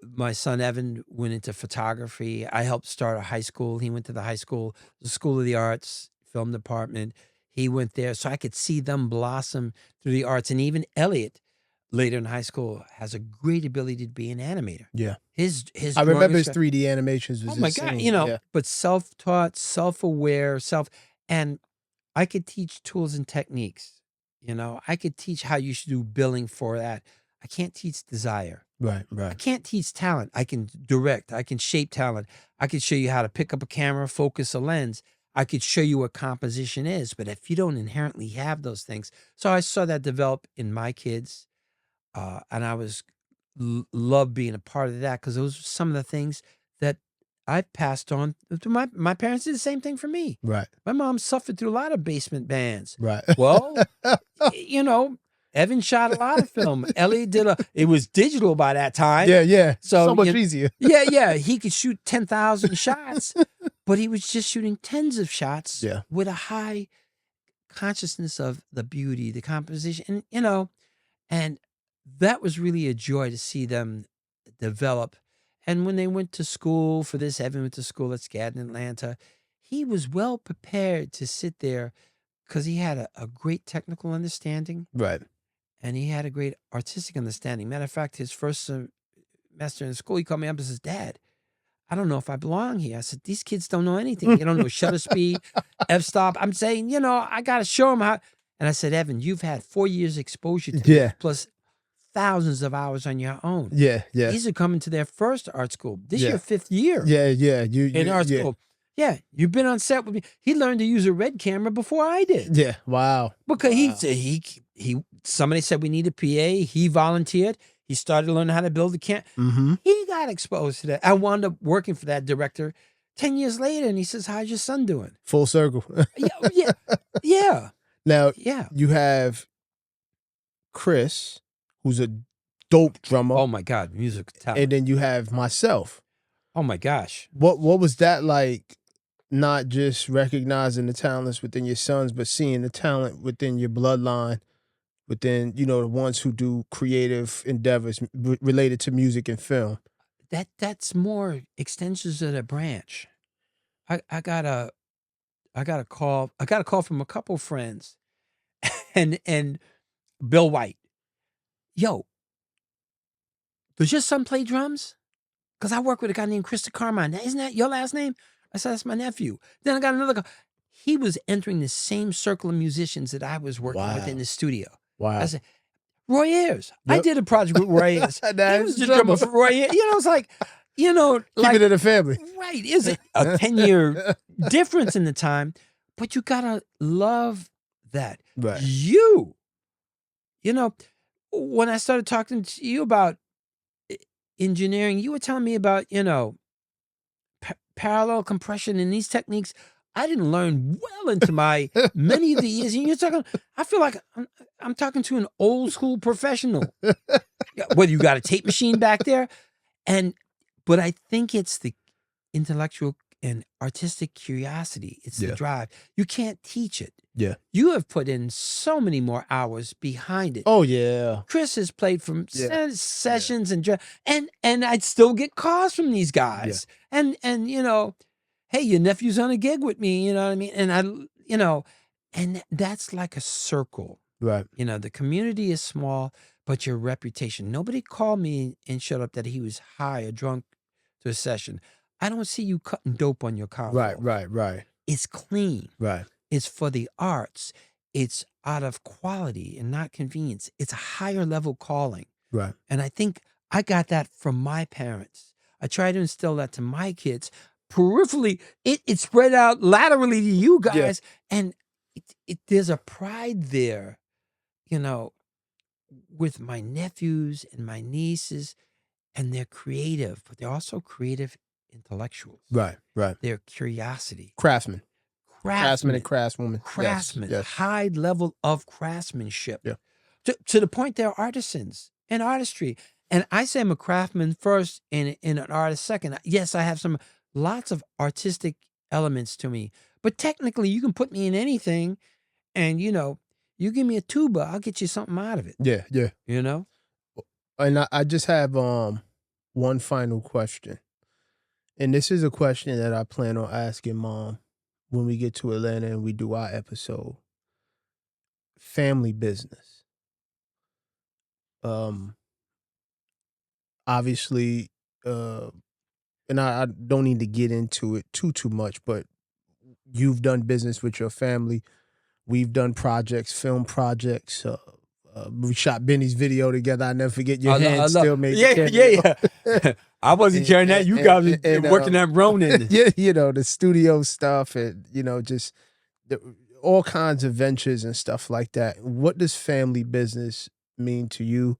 my son Evan went into photography. I helped start a high school. He went to the School of the Arts, film department. He went there, so I could see them blossom through the arts. And even Elliot, later in high school, has a great ability to be an animator. Yeah. I remember his 3D animations was insane. Oh my God, but self-taught, self-aware, and I could teach tools and techniques. I could teach how you should do billing for that. I can't teach desire. Right. I can't teach talent. I can direct. I can shape talent. I can show you how to pick up a camera, focus a lens. I could show you what composition is, but if you don't inherently have those things. So I saw that develop in my kids. And I was love being a part of that because those are some of the things that I've passed on to my parents. Did the same thing for me. Right. My mom suffered through a lot of basement bands. Right. Well, you know, Evan shot a lot of film. Ellie it was digital by that time. Yeah. So much easier. Yeah. He could shoot 10,000 shots, but he was just shooting tens of shots with a high consciousness of the beauty, the composition, and that was really a joy to see them develop. And when they went to school for this, Evan went to school at Skadden in Atlanta. He was well prepared to sit there because he had a great technical understanding. Right. And he had a great artistic understanding. Matter of fact, his first semester in school, he called me up and says, "Dad, I don't know if I belong here." I said, "These kids don't know anything. They don't know shutter speed, f-stop." I'm saying, I got to show them how. And I said, "Evan, you've had 4 years exposure to this, plus thousands of hours on your own." Yeah. These are coming to their first art school. This year, 5th year. Yeah. In art school. Yeah, you've been on set with me. He learned to use a red camera before I did. Yeah. Wow. Because he somebody said we need a PA. He volunteered. He started learning how to build a camera. Mm-hmm. He got exposed to that. I wound up working for that director 10 years later, and he says, "How's your son doing?" Full circle. Yeah. Now, Yeah. you have Chris, who's a dope drummer. Oh my God, music talent. And then you have myself. Oh my gosh. What was that like? Not just recognizing the talents within your sons, but seeing the talent within your bloodline, within, the ones who do creative endeavors related to music and film. That's more extensions of the branch. I got a call. I got a call from a couple friends, and Bill White. "Yo, does your son play drums? Because I work with a guy named Krista Carmine. Isn't that your last name?" I said, "That's my nephew." Then I got another call. He was entering the same circle of musicians that I was working with in the studio. Wow. I said, "Roy Ayers." Yep. I did a project with Roy Ayers. He was the drummer for Roy Ayers. It's like, keep it in the family. Right. Is it a 10-year difference in the time? But you gotta love that. Right. When I started talking to you about engineering, you were telling me about, parallel compression and these techniques I didn't learn well into my many of the years. And you're talking, I feel like I'm talking to an old school professional. Whether you got a tape machine back there. But I think it's the intellectual and artistic curiosity. It's the drive. You can't teach it. Yeah. You have put in so many more hours behind it. Oh, yeah. Chris has played from sessions and I'd still get calls from these guys. Yeah. And hey, your nephew's on a gig with me, you know what I mean? And and that's like a circle. Right. The community is small, but your reputation. Nobody called me and showed up that he was high or drunk to a session. I don't see you cutting dope on your car. Right. It's clean. Right. It's for the arts. It's out of quality and not convenience. It's a higher level calling. Right. And I think I got that from my parents. I try to instill that to my kids. Peripherally, it spread out laterally to you guys. Yeah. And there's a pride there, with my nephews and my nieces, and they're creative, but they're also creative intellectuals. Right. Their curiosity. Craftsmen and craftswomen. Craftsmen. Yes. High level of craftsmanship. Yeah. To the point they're artisans and artistry. And I say I'm a craftsman first and an artist second. Yes, I have lots of artistic elements to me. But technically, you can put me in anything and, you give me a tuba, I'll get you something out of it. Yeah. And I just have one final question. And this is a question that I plan on asking Mom when we get to Atlanta and we do our episode. Family business. Obviously, and I don't need to get into it too much, but you've done business with your family. We've done projects, film projects, we shot Benny's video together. I never forget your I hand love, still made the yeah, cameo. yeah. I wasn't carrying that. You guys were working at Ronin. Yeah, the studio stuff and just all kinds of ventures and stuff like that. What does family business mean to you?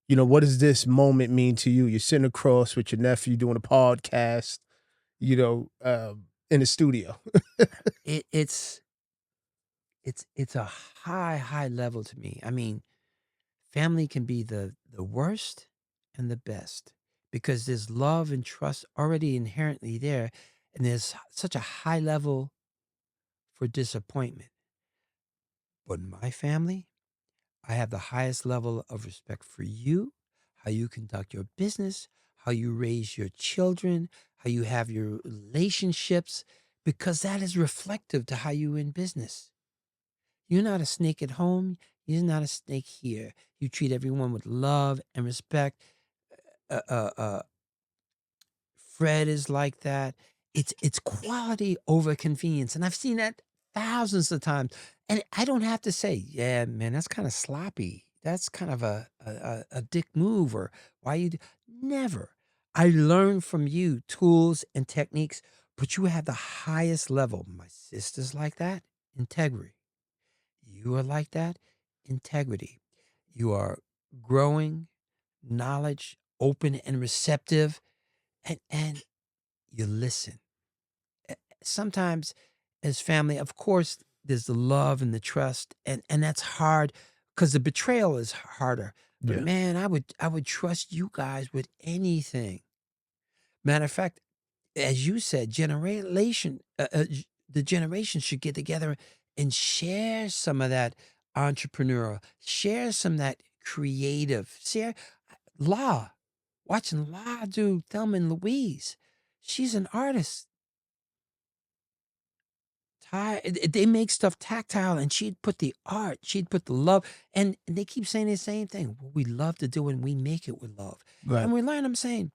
What does this moment mean to you? You're sitting across with your nephew doing a podcast, in the studio. It's a high level to me. I mean, family can be the worst and the best because there's love and trust already inherently there, and there's such a high level for disappointment. But in my family, I have the highest level of respect for you, how you conduct your business, how you raise your children, how you have your relationships, because that is reflective to how you in business. You're not a snake at home. You're not a snake here. You treat everyone with love and respect. Uh, uh, uh, Fred is like that. It's quality over convenience, and I've seen that thousands of times. And I don't have to say, yeah, man, that's kind of sloppy. That's kind of a dick move, or why you never. I learn from you tools and techniques, but you have the highest level. My sister's like that, integrity. You are like that, integrity. You are growing, knowledge, open and receptive, and you listen. Sometimes as family, of course, there's the love and the trust, and that's hard because the betrayal is harder. But Yeah. man, I would trust you guys with anything. Matter of fact, as you said, the generations should get together and share some of that entrepreneurial, share some of that creative. Share La, watching La do Thelma and Louise. She's an artist. They make stuff tactile, and she'd put the art, she'd put the love, and they keep saying the same thing. Well, we love to do it, and we make it with love. Right. And we learn, I'm saying,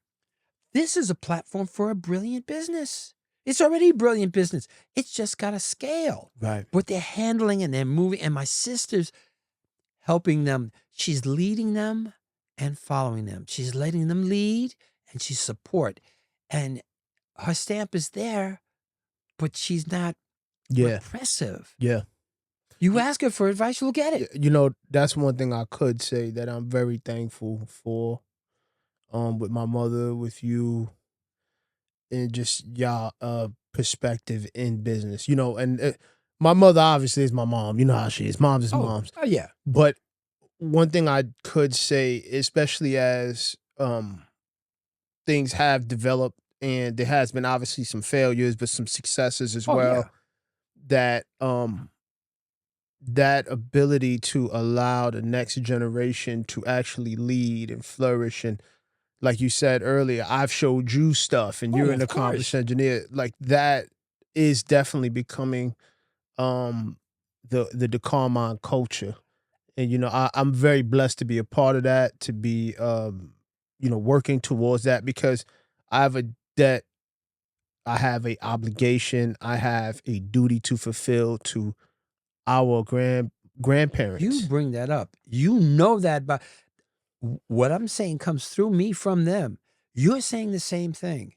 this is a platform for a brilliant business. It's already a brilliant business. It's just got a scale. Right. But they're handling and they're moving, and my sister's helping them. She's leading them and following them. She's letting them lead, and she's support. And her stamp is there, but she's not repressive. Yeah. You ask her for advice, you'll get it. That's one thing I could say that I'm very thankful for. With my mother, with you, and just y'all perspective in business. And my mother obviously is my mom. You know how she is. Moms is moms. Oh, yeah. But one thing I could say, especially as things have developed and there has been obviously some failures, but some successes as well, that that ability to allow the next generation to actually lead and flourish. And like you said earlier, I've showed you stuff and you're an accomplished engineer. Like that is definitely becoming the Carmine culture. And I'm very blessed to be a part of that, to be working towards that, because I have a debt, I have a obligation, I have a duty to fulfill to our grandparents. You bring that up. You know that, but what I'm saying comes through me from them. You're saying the same thing.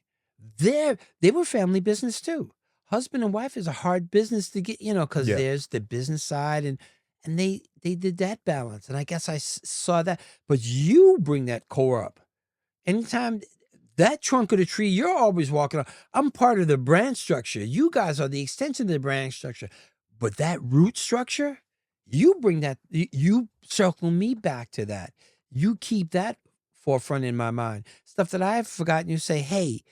They were family business too. Husband and wife is a hard business to get, because there's the business side, and they did that balance. And I guess I saw that. But you bring that core up. Anytime that trunk of the tree, you're always walking on. I'm part of the brand structure. You guys are the extension of the brand structure. But that root structure, you bring that, you circle me back to that. You keep that forefront in my mind. Stuff that I've forgotten, you say, hey,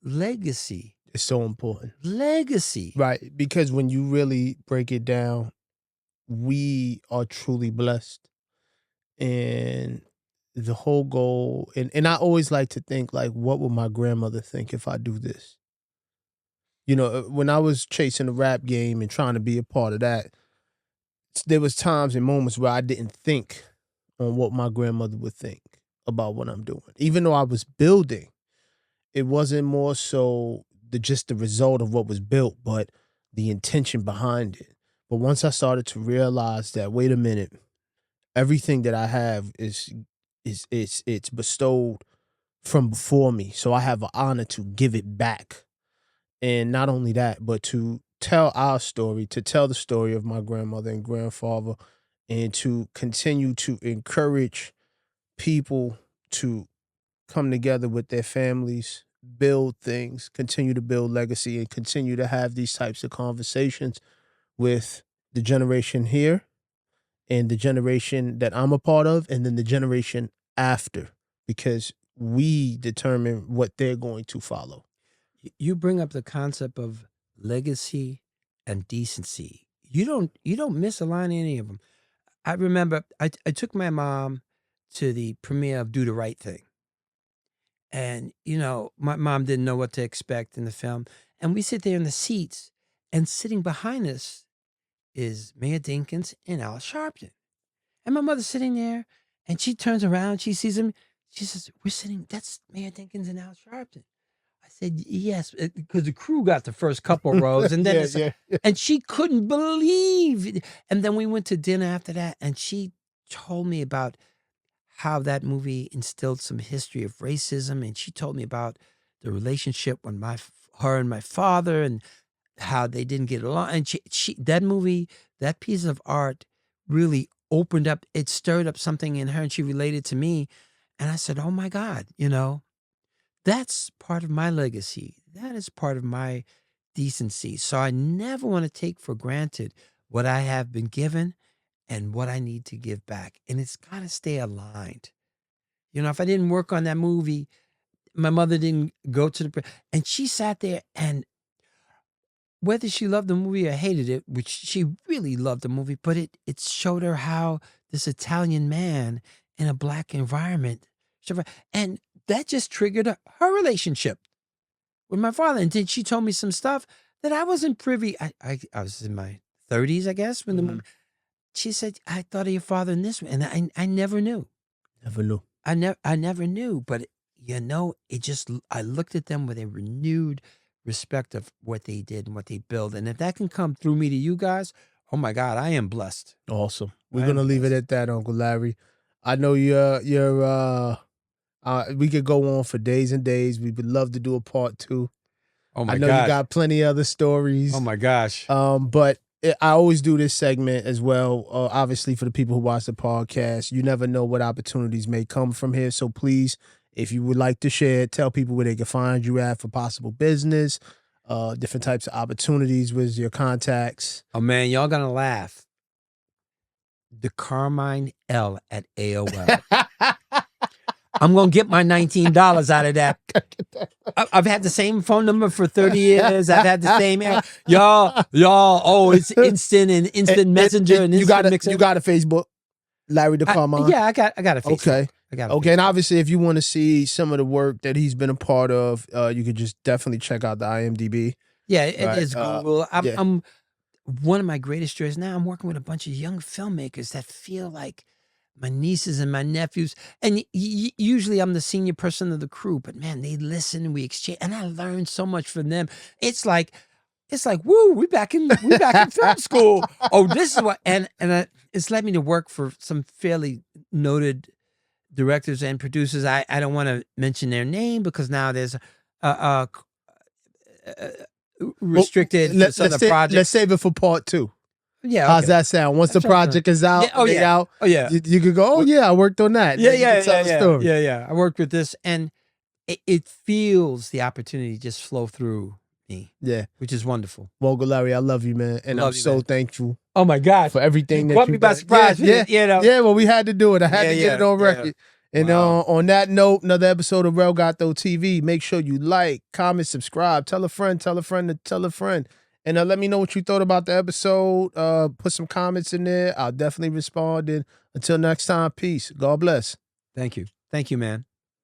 legacy. It's so important. Legacy. Right. Because when you really break it down, we are truly blessed. And the whole goal, and I always like to think, like, what would my grandmother think if I do this? When I was chasing the rap game and trying to be a part of that, there was times and moments where I didn't think on what my grandmother would think about what I'm doing. Even though I was building, it wasn't more so just the result of what was built, but the intention behind it. But once I started to realize that, wait a minute, everything that I have is it's bestowed from before me. So I have an honor to give it back. And not only that, but to tell our story, to tell the story of my grandmother and grandfather, and to continue to encourage people to come together with their families, build things, continue to build legacy, and continue to have these types of conversations with the generation here and the generation that I'm a part of, and then the generation after, because we determine what they're going to follow. You bring up the concept of legacy and decency. You don't misalign any of them. I remember I took my mom to the premiere of Do the Right Thing. And, my mom didn't know what to expect in the film. And we sit there in the seats, and sitting behind us is Mayor Dinkins and Al Sharpton. And my mother's sitting there, and she turns around, she sees him. She says, that's Mayor Dinkins and Al Sharpton. I said, yes, because the crew got the first couple rows. And then and she couldn't believe it. And then we went to dinner after that, and she told me about how that movie instilled some history of racism. And she told me about the relationship when her and my father, and how they didn't get along. And that movie, that piece of art really opened up, it stirred up something in her, and she related to me. And I said, oh my God, that's part of my legacy. That is part of my decency. So I never want to take for granted what I have been given and what I need to give back. And it's got to stay aligned. If I didn't work on that movie, my mother didn't go to and she sat there, and whether she loved the movie or hated it, which she really loved the movie, but it showed her how this Italian man in a Black environment, and that just triggered her relationship with my father. And then she told me some stuff that I wasn't privy. I was in my 30s, I guess, when the movie. She said, I thought of your father in this way. And I never knew. Never knew. I never knew. But, I looked at them with a renewed respect of what they did and what they built. And if that can come through me to you guys, oh my God, I am blessed. Awesome. We're going to leave it at that, Uncle Larry. I know we could go on for days and days. We would love to do a part 2. Oh my I know gosh. you got plenty of other stories. Oh my gosh. But I always do this segment as well. Obviously, for the people who watch the podcast, you never know what opportunities may come from here. So please, if you would like to share, tell people where they can find you at for possible business, different types of opportunities with your contacts. Oh man, y'all gonna laugh. The Carmine L at AOL. I'm going to get my $19 out of that. I've had the same phone number for 30 years. I've had the same y'all. Oh, it's instant messenger and you got mixer. You got a Facebook, Larry the Carmine? Yeah, I got a Facebook. Okay. Okay, and obviously if you want to see some of the work that he's been a part of, you could just definitely check out the IMDb. Yeah, it is Google. I'm one of my greatest joys now. I'm working with a bunch of young filmmakers that feel like my nieces and my nephews, and usually I'm the senior person of the crew, but man, they listen, we exchange, and I learn so much from them. It's like, woo, we back in film school. Oh, this is what, and it's led me to work for some fairly noted directors and producers. I don't want to mention their name because now there's restricted for some of the projects. Let's save it for part 2. Yeah. How's that sound? Once the project is out, out. Oh yeah. You could go. Oh yeah, I worked on that. Yeah. I worked with this, and it feels the opportunity just flow through me. Yeah, which is wonderful. Well, Larry, I love you, man, and I'm so thankful. Oh my God, for everything that caught me by surprise. Yeah. Well, we had to do it. I had to get it on record. And on that note, another episode of Real Gato TV. Make sure you like, comment, subscribe, tell a friend, tell a friend to tell a friend. And let me know what you thought about the episode. Put some comments in there. I'll definitely respond. And until next time, peace. God bless. Thank you. Thank you, man.